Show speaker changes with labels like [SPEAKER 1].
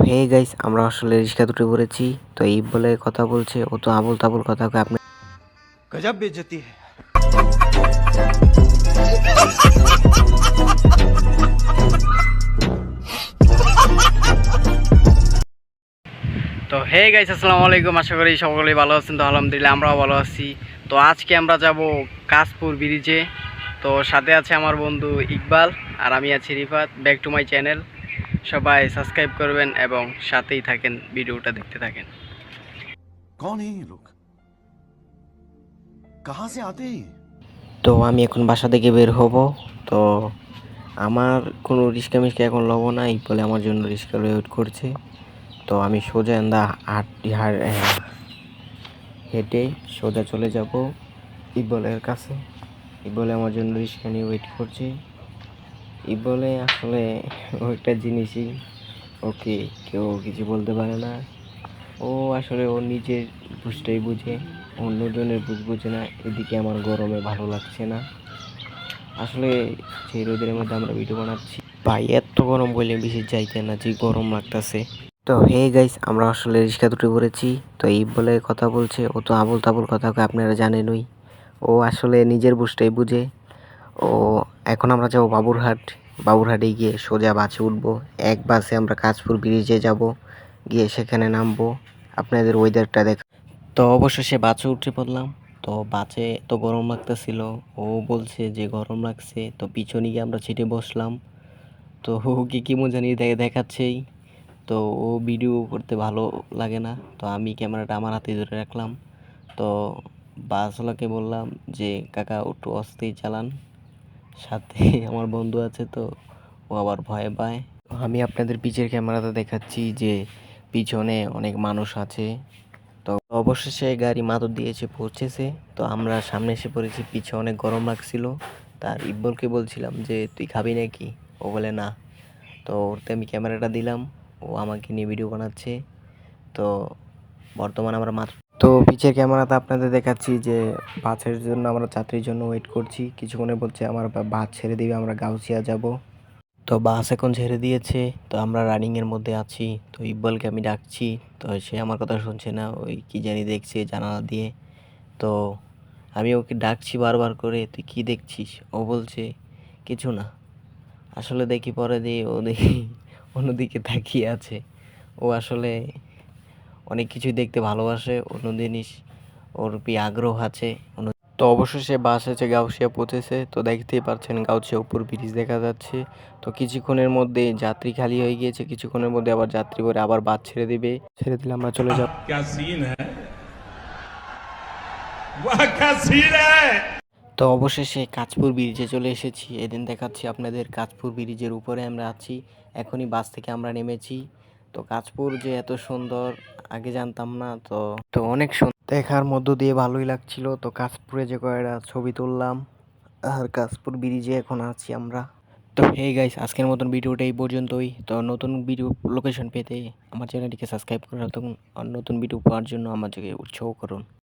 [SPEAKER 1] Hey guys, আমরা আসলে রিক্সা দুটো করেছি। তো এই বলে কথা বলছে, ও তো আবল তাবল কথা কয়। আপনি
[SPEAKER 2] गजब बेइज्जती है।
[SPEAKER 3] তো হে গাইস, আসসালামু আলাইকুম। আশা করি সকলেই ভালো আছেন। তো আলহামদুলিল্লাহ আমরাও ভালো আছি। তো আজকে আমরা যাব কাশপুর ব্রিজে। তো সাথে আছে আমার বন্ধু ইকবাল আর আমি আছি Rifat. Back to my channel. সবাই সাবস্ক্রাইব করবেন এবং সাথেই থাকেন, ভিডিওটা দেখতে থাকেন।
[SPEAKER 2] कौन है ये लोग? कहाँ से आते हैं?
[SPEAKER 1] তো আমি এখন বাসা থেকে বের হব। তো আমার কোনো রিক্সা মিক্সা এখন লব না, এই বলে আমার জন্য রিক্সা ওয়েট করছে। তো আমি সোজা হেঁটে সোজা চলে যাব ইকবলের কাছে। ইকবলে আমার জন্য রিক্সা নিয়ে ওয়েট করছে। ইকবলে আসলে ও একটা জিনিসই, ওকে কেউ কিছু বলতে পারে না। ও আসলে ওর নিজের বুঝটাই বুঝে, অন্যজনের বুঝে না। এদিকে আমার গরমে ভালো লাগছে না আসলে। যে রোদের মধ্যে আমরা ভিডিও বানাচ্ছি, ভাই এত গরম বলে বেশি যাইতে না, যে গরম লাগতেছে। তো হে গাইস, আমরা আসলে রিক্সা দুটো করেছি। তো এই বলে কথা বলছে, ও তো আবল তাবল কথা কয়, আপনারা জানেনই। ও আসলে নিজের বুঝটাই বুঝে। ও এখন আমরা যাবো বাবুরহাটে গিয়ে সোজা বাসে উঠবো। এক বাসে আমরা কাঁচপুর ব্রিজে যাব, গিয়ে সেখানে নামবো। আপনাদের ওয়েদারটা দেখ। তো অবশেষে বাসে উঠে পড়লাম। তো বাসে তো গরম লাগতেছিল, ও বলছে যে গরম লাগছে। তো পিছনে গিয়ে আমরা সিটে বসলাম। তো ওকে কি মজা নিয়ে দেখাচ্ছেই। তো ও ভিডিও করতে ভালো লাগে না, তো আমি ক্যামেরাটা আমার হাতে ধরে রাখলাম। তো বাসওয়ালাকে বললাম যে কাকা একটু অস্থির চালান, সাথে আমার বন্ধু আছে, তো ও আবার ভয় পায়। আমি আপনাদের পিছের ক্যামেরাতে দেখাচ্ছি যে পিছনে অনেক মানুষ আছে। তো অবশেষে গাড়ি মাদুর দিয়ে এসে পৌঁছেছে। তো আমরা সামনে এসে পড়েছি, পিছে অনেক গরম লাগছিল। তার ইকবলকে বলছিলাম যে তুই খাবি নাকি, ও বলে না। তো ওরতে আমি ক্যামেরাটা দিলাম, ও আমাকে নিয়ে ভিডিও বানাচ্ছে। তো বর্তমানে আমরা তো পিছের ক্যামেরাতে আপনাদের দেখাচ্ছি যে বাসের জন্য আমরা যাত্রীর জন্য ওয়েট করছি। কিছুক্ষণে বলছে আমার বাস ছেড়ে দিবে, আমরা গাউসিয়া যাব। তো বাস এখন ছেড়ে দিয়েছে, তো আমরা রানিংয়ের মধ্যে আছি। তো ইকবালকে আমি ডাকছি, তো সে আমার কথা শুনছে না, ওই কি জানি দেখছে জানালা দিয়ে। তো আমি ওকে ডাকছি বারবার করে, তুই কি দেখছিস? ও বলছে কিছু না। আসলে দেখি পরে দিয়ে ও দেখি অন্যদিকে তাকিয়ে আছে। ও আসলে অনেক কিছুই দেখতে ভালোবাসে, অন্য জিনিস ওর আগ্রহ আছে। তো অবশেষে বাস এসে গাউসিয়া পৌঁছেছে। তো দেখতেই পাচ্ছেন গাউসিয়া উপর ব্রিজ দেখা যাচ্ছে। তো কিছুক্ষণের মধ্যে যাত্রী খালি হয়ে গিয়েছে, কিছুক্ষণের মধ্যে আবার যাত্রী করে আবার বাস ছেড়ে দিবে। ছেড়ে দিলে আমরা চলে যাব।
[SPEAKER 4] क्या सीन है। वाह क्या सीन है।
[SPEAKER 1] তো অবশেষে কাঁচপুর ব্রিজে চলে এসেছি। এদিন দেখাচ্ছি আপনাদের কাঁচপুর ব্রিজের উপরে আমরা আছি। এখনই বাস থেকে আমরা নেমেছি। তো কাঁচপুর যে এত সুন্দর আগে জানতাম না। তো তো অনেক সুন্দর, দেখার মধ্য দিয়ে ভালোই লাগছিল। তো কাঁচপুরে যে কয়েকটা ছবি তুললাম, আর কাঁচপুর ব্রিজে এখন আছি আমরা। তো হে গাইস, আজকের মতন ভিডিওটা এই পর্যন্তই। তো নতুন ভিডিও লোকেশন পেতে আমার চ্যানেলটিকে সাবস্ক্রাইব করে রাখুন, আর নতুন ভিডিও পাওয়ার জন্য আমাদেরকে উৎসাহ করুন।